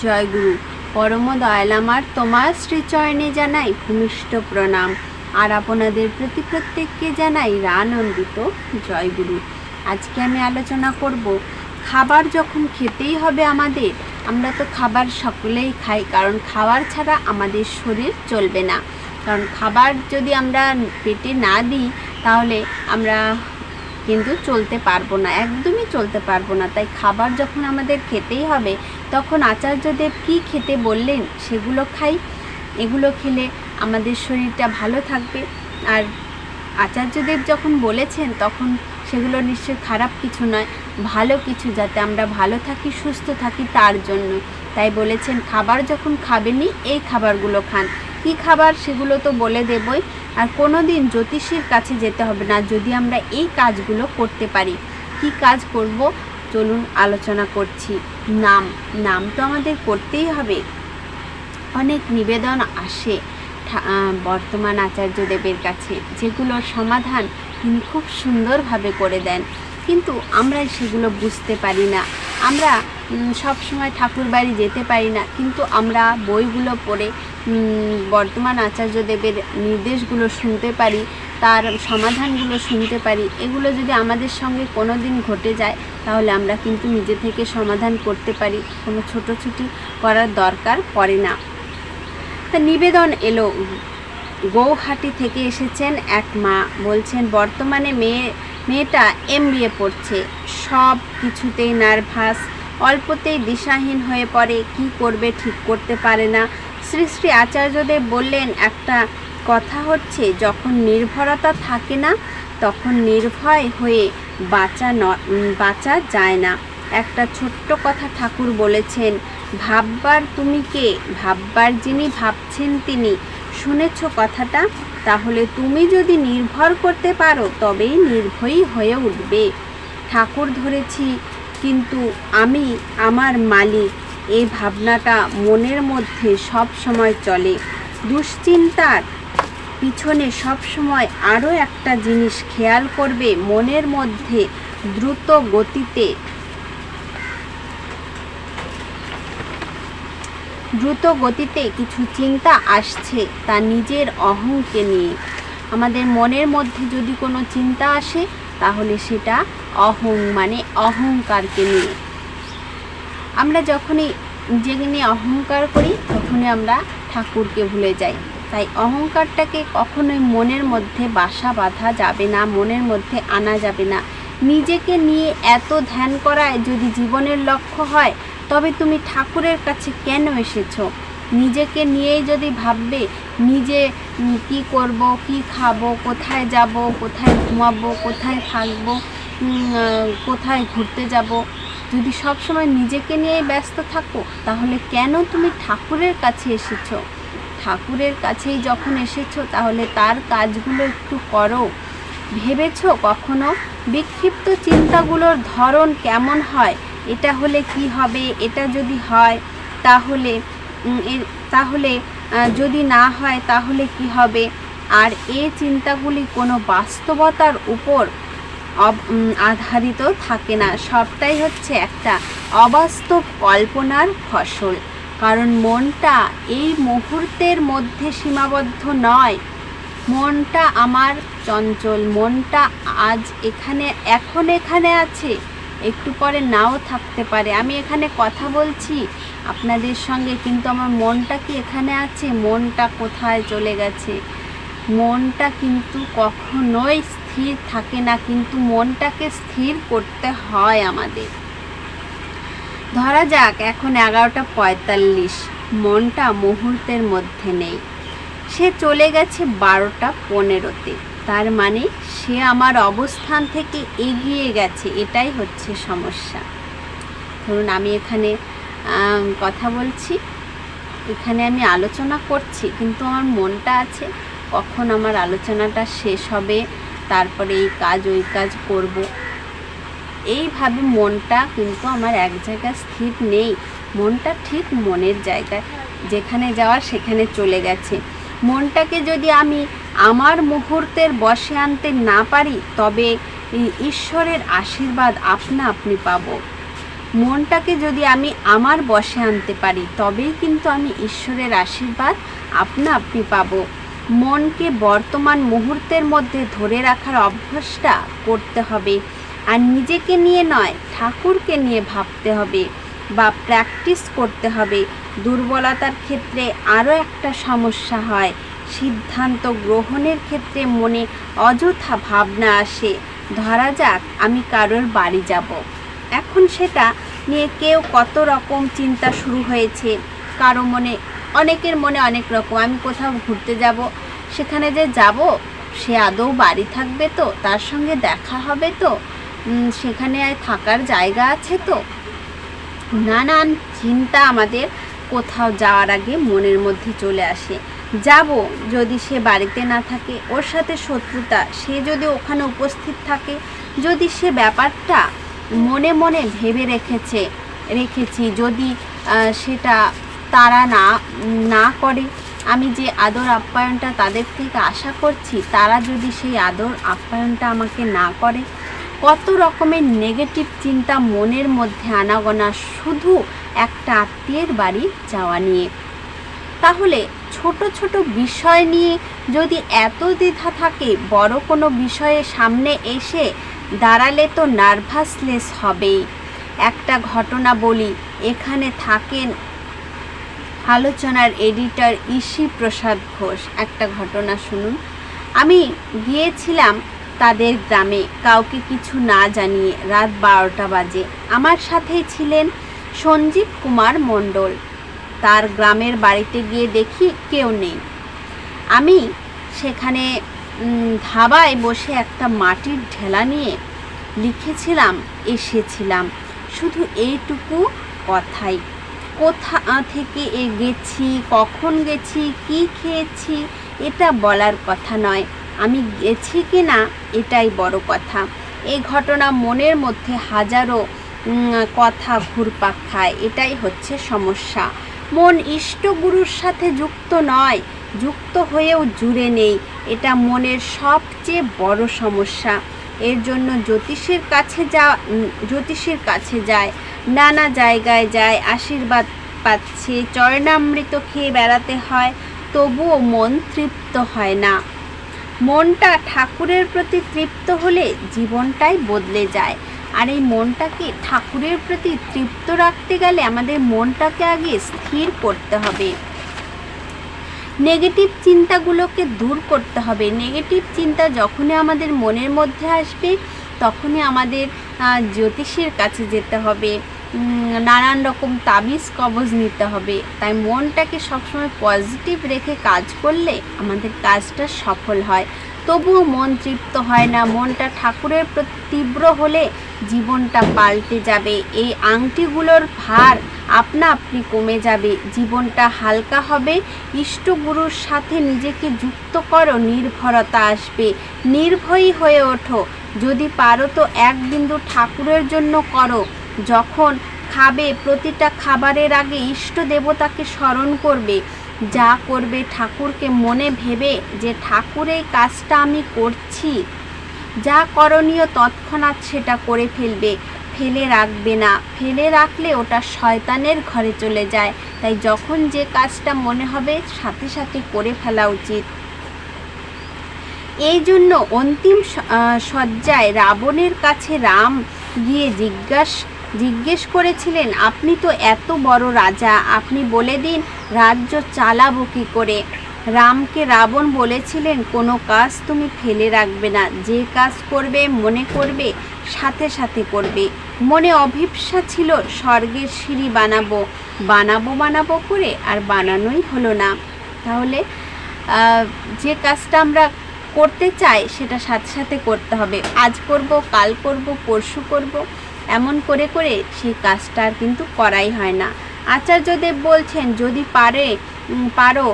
জয় গুরু। পরম দয়াল আমার তোমার শ্রীচরণে জানাই ভূমিষ্ঠ প্রণাম, আর আপনাদের প্রতি প্রত্যেককে জানাই আনন্দিত জয় গুরু। আজকে আমি আলোচনা করব, খাবার যখন খেতেই হবে আমাদের, আমরা তো খাবার সকলেই খাই, কারণ খাবার ছাড়া আমাদের শরীর চলবে না। কারণ খাবার যদি আমরা পেটে না দিই তাহলে আমরা কিন্তু চলতে পারবো না, একদমই চলতে পারবো না। তাই খাবার যখন আমাদের খেতেই হবে, তখন আচার্যদেব কি খেতে বললেন সেগুলো খাই। এগুলো খেলে আমাদের শরীরটা ভালো থাকবে। আর আচার্যদেব যখন বলেছেন তখন সেগুলো নিশ্চয়ই খারাপ কিছু নয়, ভালো কিছু, যাতে আমরা ভালো থাকি, সুস্থ থাকি তার জন্য। তাই বলেছেন খাবার যখন খাবেনই এই খাবারগুলো খান। কি খাবার সেগুলো তো বলে দেবই। আর কোনো দিন জ্যোতিষীর কাছে যেতে হবে না যদি আমরা এই কাজগুলো করতে পারি। কি কাজ করব চলুন আলোচনা করছি। নাম তো আমাদের করতেই হবে। অনেক নিবেদন আসে বর্তমান আচার্যদেবের কাছে, যেগুলোর সমাধান তিনি খুব সুন্দরভাবে করে দেন, কিন্তু আমরা সেগুলো বুঝতে পারি না। আমরা সব সময় ঠাকুর বাড়ি যেতে পারি না, কিন্তু আমরা বইগুলো পড়ে বর্তমান আচার্যদেবের নির্দেশগুলো শুনতে পারি, তার সমাধানগুলো শুনতে পারি। এগুলো যদি আমাদের সঙ্গে কোনো দিন ঘটে যায় তাহলে আমরা কিন্তু নিজে থেকে সমাধান করতে পারি, কোনো ছোটোছুটি করার দরকার পড়ে না। তা নিবেদন এলো, গৌহাটি থেকে এসেছেন এক মা, বলছেন বর্তমানে মেয়েটা MBA পড়ছে, সব কিছুতেই নার্ভাস, অল্পতেই দিশাহীন হয়ে পড়ে, কি করবে ঠিক করতে পারে না। শ্রী শ্রী আচার্যদেব বললেন একটা কথা হচ্ছে, যখন নির্ভরতা থাকে না তখন নির্ভয় হয়ে বাঁচা যায় না। একটা ছোট্ট কথা ঠাকুর বলেছেন, ভাববার তুমি কে, ভাববার যিনি ভাবছেন তিনি। শুনেছ কথাটা? তাহলে তুমি যদি নির্ভর করতে পারো তবেই নির্ভয়ী হয়ে উঠবে। ঠাকুর ধরেছি কিন্তু আমি আমার মালিক, এই ভাবনাটা মনের মধ্যে সব সময় চলে। দুশ্চিন্তার পিছনে সব সময় আরও একটা জিনিস খেয়াল করবে, মনের মধ্যে দ্রুত গতিতে কিছু চিন্তা আসছে, তা নিজের অহংকে নিয়ে। আমাদের মনের মধ্যে যদি কোনো চিন্তা আসে তাহলে সেটা মানে অহংকারকে নিয়ে। আমরা যখনই নিজেকে নিয়ে অহংকার করি তখনই আমরা ঠাকুরকে ভুলে যাই। তাই অহংকারটাকে কখনোই মনের মধ্যে বাসা বাঁধা যাবে না, মনের মধ্যে আনা যাবে না। নিজেকে নিয়ে এত ধ্যান করায় যদি জীবনের লক্ষ্য হয়, তবে তুমি ঠাকুরের কাছে কেন এসেছো? নিজেকে নিয়েই যদি ভাববে নিজে কি করব, কি খাবো, কোথায় যাব, কোথায় ঘুমাবো, কোথায় থাকবো, কোথায় ঘুরতে যাব, যদি সব সময় নিজেকে নিয়েই ব্যস্ত থাকো তাহলে কেন তুমি ঠাকুরের কাছে এসেছো? ঠাকুরের কাছেই যখন এসেছো তাহলে তার কাজগুলো একটু করো। ভেবেছো কখনো বিক্ষিপ্ত চিন্তাগুলোর ধরন কেমন হয়? এটা হলে কি হবে, এটা যদি হয় তাহলে যদি না হয় তাহলে কি হবে? আর এই চিন্তাগুলি কোনো বাস্তবতার উপর আধারিত থাকে না, সবটাই হচ্ছে একটা অবাস্তব কল্পনার ফসল। কারণ মনটা এই মুহূর্তের মধ্যে সীমাবদ্ধ নয়। মনটা আমার চঞ্চল, মনটা আজ এখন এখানে আছে, একটু পরে নাও থাকতে পারে। আমি এখানে কথা বলছি আপনাদের সঙ্গে, কিন্তু আমার মনটা কি এখানে আছে? মনটা কোথায় চলে গেছে? মনটা কিন্তু কখনোই স্থির থাকে না, কিন্তু মনটাকে স্থির করতে হয় আমাদের। ধরা যাক এখন 11:45, মনটা মুহূর্তের মধ্যে নেই, সে চলে গেছে 12:15-তে। তার মানে সে আমার অবস্থান থেকে এগিয়ে গেছে, এটাই হচ্ছে সমস্যা। ধরুন আমি এখানে কথা বলছি, এখানে আমি আলোচনা করছি, কিন্তু আমার মনটা আছে কখন আমার আলোচনাটা শেষ হবে, তারপরে এই কাজ ওই কাজ করব। এইভাবে মনটা কিন্তু আমার এক জায়গায় স্থির নেই। মনটা ঠিক মনের জায়গায়, যেখানে যাওয়ার সেখানে চলে গেছে। মনটাকে যদি আমি আমার মুহূর্তের বশে আনতে না পারি তবে ঈশ্বরের আশীর্বাদ আপনা আপনি পাব। মনটাকে যদি আমি আমার বশে আনতে পারি তবেই কিন্তু আমি ঈশ্বরের আশীর্বাদ আপনা আপনি পাবো। মনকে বর্তমান মুহূর্তের মধ্যে ধরে রাখার অভ্যাসটা করতে হবে, আর নিজেকে নিয়ে নয়, ঠাকুরকে নিয়ে ভাবতে হবে বা প্র্যাকটিস করতে হবে। দুর্বলতার ক্ষেত্রে আরও একটা সমস্যা হয়, সিদ্ধান্ত গ্রহণের ক্ষেত্রে মনে অযথা ভাবনা আসে। ধরা যাক আমি কারোর বাড়ি যাব, এখন সেটা নিয়ে কেউ কত রকম চিন্তা শুরু হয়েছে, কারো মনে, অনেকের মনে অনেক রকম। আমি কোথাও ঘুরতে যাব, সেখানে যে যাব সে আদৌ বাড়ি থাকবে তো, তার সঙ্গে দেখা হবে তো, সেখানে থাকার জায়গা আছে তো, নানান চিন্তা আমাদের কোথাও যাওয়ার আগে মনের মধ্যে চলে আসে। যাব, যদি সে বাড়িতে না থাকে, ওর সাথে শত্রুতা, সে যদি ওখানে উপস্থিত থাকে, যদি সে ব্যাপারটা মনে মনে ভেবে রেখেছি, যদি সেটা তারা না করে, আমি যে আদর আপ্যায়নটা তাদের থেকে আশা করছি, তারা যদি সেই আদর আপ্যায়নটা আমাকে না করে, কত রকমের নেগেটিভ চিন্তা মনের মধ্যে আনাগোনা শুধু একটা আত্মীয়ের বাড়ি যাওয়া নিয়ে। তাহলে ছোট ছোট বিষয় নিয়ে যদি এত দ্বিধা থাকে, বড় কোনো বিষয়ে সামনে এসে দাঁড়ালে তো নার্ভাসনেস হবেই। একটা ঘটনা বলি, এখানে থাকেন আলোচনার এডিটর ইশি প্রসাদ ঘোষ। একটা ঘটনা শুনুন। আমি গিয়েছিলাম তাদের গ্রামে, কাউকে কিছু না জানিয়ে, রাত 12টা বাজে। আমার সাথেই ছিলেন সঞ্জীব কুমার মণ্ডল। তার গ্রামের বাড়িতে গিয়ে দেখি কেউ নেই। আমি সেখানে ধাবায় বসে একটা মাটির ঢেলা নিয়ে লিখেছিলাম, এসেছিলাম, শুধু এইটুকু কথাই। কোথা থেকে গেছি, কখন গেছি, কি খেয়েছি, এটা বলার কথা নয়, আমি গেছি কি না এটাই বড় কথা। এই ঘটনা মনের মধ্যে হাজারো কথা ঘুরপাক খায়, এটাই হচ্ছে সমস্যা। মন ইষ্টগুরুর সাথে যুক্ত নয়, যুক্ত হয়েও জুড়ে নেই, এটা মনের সবচেয়ে বড় সমস্যা। এর জন্য জ্যোতিষীর কাছে যায়, নানা জায়গায় যায়, আশীর্বাদ পাচ্ছে, চরণামৃত খেয়ে বেড়াতে হয়, তবুও মন তৃপ্ত হয় না। মনটা ঠাকুরের প্রতি তৃপ্ত হলে জীবনটাই বদলে যায়। আর এই মনটাকে ঠাকুরের প্রতি তৃপ্ত রাখতে গেলে আমাদের মনটাকে আগে স্থির করতে হবে, নেগেটিভ চিন্তাগুলোকে দূর করতে হবে। নেগেটিভ চিন্তা যখনই আমাদের মনের মধ্যে আসবে, তখনই আমাদের জ্যোতিষীর কাছে যেতে হবে, নানান রকম তাবিজ কবজ নিতে হবে। তাই মনটাকে সবসময় পজিটিভ রেখে কাজ করলে আমাদের কাজটা সফল হয়। তবুও মন তৃপ্ত হয় না, মনটা ঠাকুরের প্রতি তীব্র হলে জীবনটা পাল্টে যাবে। এই আংটিগুলোর ভার আপনা আপনি কমে যাবে, জীবনটা হালকা হবে। ইষ্টগুরুর সাথে নিজেকে যুক্ত করো, নির্ভরতা আসবে, নির্ভয়ী হয়ে ওঠো। যদি পারো তো এক বিন্দু ঠাকুরের জন্য করো। যখন খাবে, প্রতিটা খাবারের আগে ইষ্ট দেবতাকে স্মরণ করবে। যা করবে ঠাকুরকে মনে ভেবে যে ঠাকুর এই কাজটা আমি করছি, যা করণীয় তৎক্ষণাৎ সেটা করে ফেলবে, ফেলে রাখবে না। ফেলে রাখলে ওটা শয়তানের ঘরে চলে যায়। তাই যখন যে কাজটা মনে হবে সাথে সাথে করে ফেলা উচিত। এই জন্য অন্তিম শয্যায় রাবণের কাছে রাম গিয়ে জিজ্ঞেস করেছিলেন, আপনি তো এত বড় রাজা, আপনি বলে দিন রাজ্য চালাবো কী করে। রামকে রাবণ বলেছিলেন, কোনো কাজ তুমি ফেলে রাখবে না, যে কাজ করবে মনে করবে, সাথে সাথে করবে। মনে অভিপ্সা ছিল স্বর্গের সিঁড়ি বানাবো করে আর বানানোই হলো না। তাহলে যে কাজটা আমরা করতে চাই সেটা সাথে সাথে করতে হবে। আজ করব, কাল করব, পরশু করব, এমন করে করে সেই কাজটা আর কিন্তু করাই হয় না। আচার্যদেব বলছেন, যদি পারো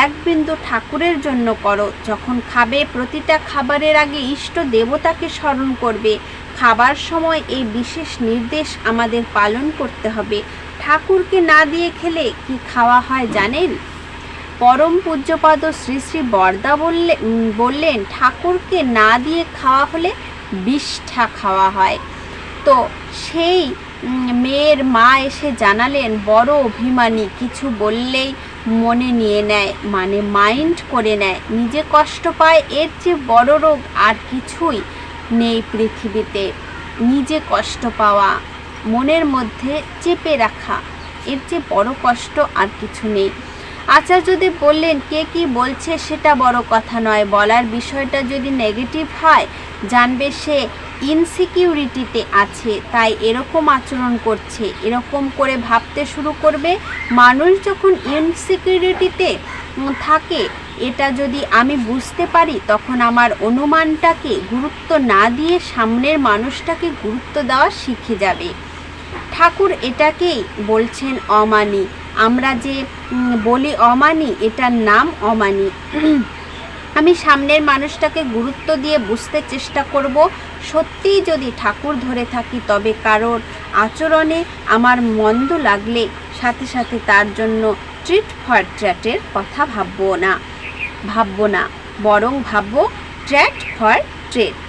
এক বিন্দু ঠাকুরের জন্য করো। যখন খাবে, প্রতিটা খাবারের আগে ইষ্ট দেবতাকে স্মরণ করবে। খাবার সময় এই বিশেষ নির্দেশ আমাদের পালন করতে হবে। ঠাকুরকে না দিয়ে খেলে কি খাওয়া হয় জানেন? পরম পূজ্যপাদ শ্রী শ্রী বরদা বললেন, ঠাকুরকে না দিয়ে খাওয়া হলে বিষ্ঠা খাওয়া হয়। তো সেই মেয়ের মা এসে জানালেন বড় অভিমানী, কিছু বললেই মনে নিয়ে নেয়, মানে মাইন্ড করে নেয়, নিজে কষ্ট পায়। এর চেয়ে বড় রোগ আর কিছুই নেই পৃথিবীতে। নিজে কষ্ট পাওয়া, মনের মধ্যে চেপে রাখা, এর চেয়ে বড় কষ্ট আর কিছু নেই। আচার্যদেব বললেন কে কি বলছে সেটা বড় কথা নয়, বলার বিষয়টা যদি নেগেটিভ হয় জানবে সে ইনসিকিউরিটিতে আছে, তাই এরকম আচরণ করছে, এরকম করে ভাবতে শুরু করবে। মানুষ যখন ইনসিকিউরিটিতে থাকে এটা যদি আমি বুঝতে পারি তখন আমার অনুমানটাকে গুরুত্ব না দিয়ে সামনের মানুষটাকে গুরুত্ব দেওয়া শিখে যাবে। ঠাকুর এটাকেই বলছেন অমানি। আমরা যে বলি অমানি, এটার নাম অমানি। আমি সামনের মানুষটাকে গুরুত্ব দিয়ে বুঝতে চেষ্টা করব। সত্যিই যদি ঠাকুর ধরে থাকি তবে কারোর আচরণে আমার মন্দ লাগলে সাথে সাথে তার জন্য ট্রিট ফর ট্র্যাটের কথা ভাববো না, বরং ভাববো ট্র্যাট ফর ট্রেট,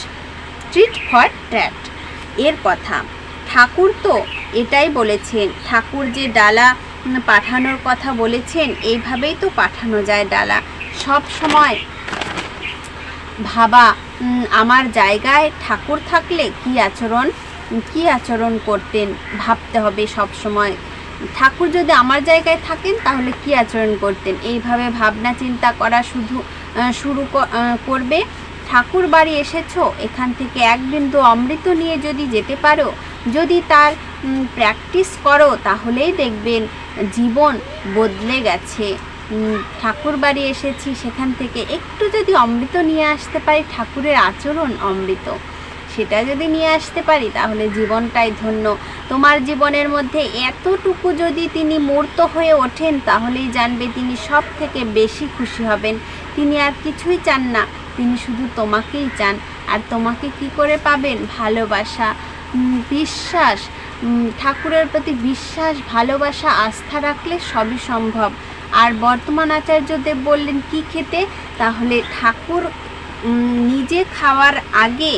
ট্রিট ফর ট্র্যাট এর কথা। ঠাকুর তো এটাই বলেছেন, ঠাকুর যে ডালা পাঠানোর কথা বলেছেন এইভাবেই তো পাঠানো যায় ডালা। সব সময় ভাবা আমার জায়গায় ঠাকুর থাকলে কি আচরণ করতেন ভাবতে হবে সব সময়। ঠাকুর যদি আমার জায়গায় থাকেন তাহলে কি আচরণ করতেন, এইভাবে ভাবনা চিন্তা করা শুরু করবে। ঠাকুর বাড়ি এসেছো, এখান থেকে এক বিন্দু অমৃত নিয়ে যদি যেতে পারো, যদি তার প্র্যাকটিস করো তাহলেই দেখবেন জীবন বদলে গেছে। ঠাকুর বাড়ি এসেছি, সেখান থেকে একটু যদি অমৃত নিয়ে আসতে পারি, ঠাকুরের আচরণ অমৃত, সেটা যদি নিয়ে আসতে পারি তাহলে জীবনটাই ধন্য। তোমার জীবনের মধ্যে এতটুকু যদি তিনি মূর্ত হয়ে ওঠেন তাহলেই জানবে তিনি সব থেকে বেশি খুশি হবেন। তিনি আর কিছুই চান না, তিনি শুধু তোমাকেই চান। আর তোমাকে কি করে পাবেন? ভালোবাসা, বিশ্বাস, ঠাকুরের প্রতি বিশ্বাস, ভালোবাসা, আস্থা রাখলে সবই সম্ভব। আর বর্তমান আচার্যদেব বললেন কি খেতে, তাহলে ঠাকুর নিজে খাওয়ার আগে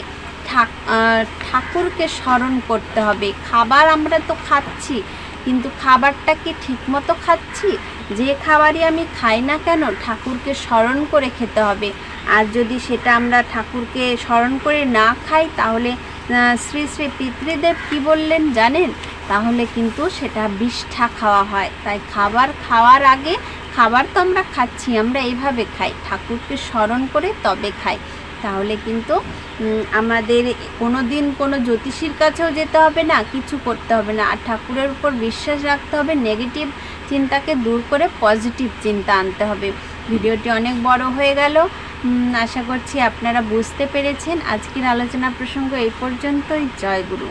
ঠাকুরকে স্মরণ করতে হবে। খাবার আমরা তো খাচ্ছি, কিন্তু খাবারটা কি ঠিকমতো খাচ্ছি? যে খাবারই আমি খাই না কেন ঠাকুরকে স্মরণ করে খেতে হবে। আর যদি সেটা আমরা ঠাকুরকে স্মরণ করে না খাই তাহলে শ্রী শ্রী পিতৃদেব কি বললেন জানেন? তাহলে কিন্তু সেটা বিষ্ঠা খাওয়া হয়। তাই খাবার খাওয়ার আগে, খাবার তো আমরা খাচ্ছি, আমরা এইভাবে খাই, ঠাকুরকে স্মরণ করে তবে খাই। তাহলে কিন্তু আমাদের কোনো দিন কোনো জ্যোতিষীর কাছেও যেতে হবে না, কিছু করতে হবে না। আর ঠাকুরের উপর বিশ্বাস রাখতে হবে, নেগেটিভ চিন্তাকে দূর করে পজিটিভ চিন্তা আনতে হবে। ভিডিওটি অনেক বড় হয়ে গেল, আশা করছি আপনারা বুঝতে পেরেছেন। আজকের আলোচনা প্রসঙ্গ এই পর্যন্তই। জয় গুরু।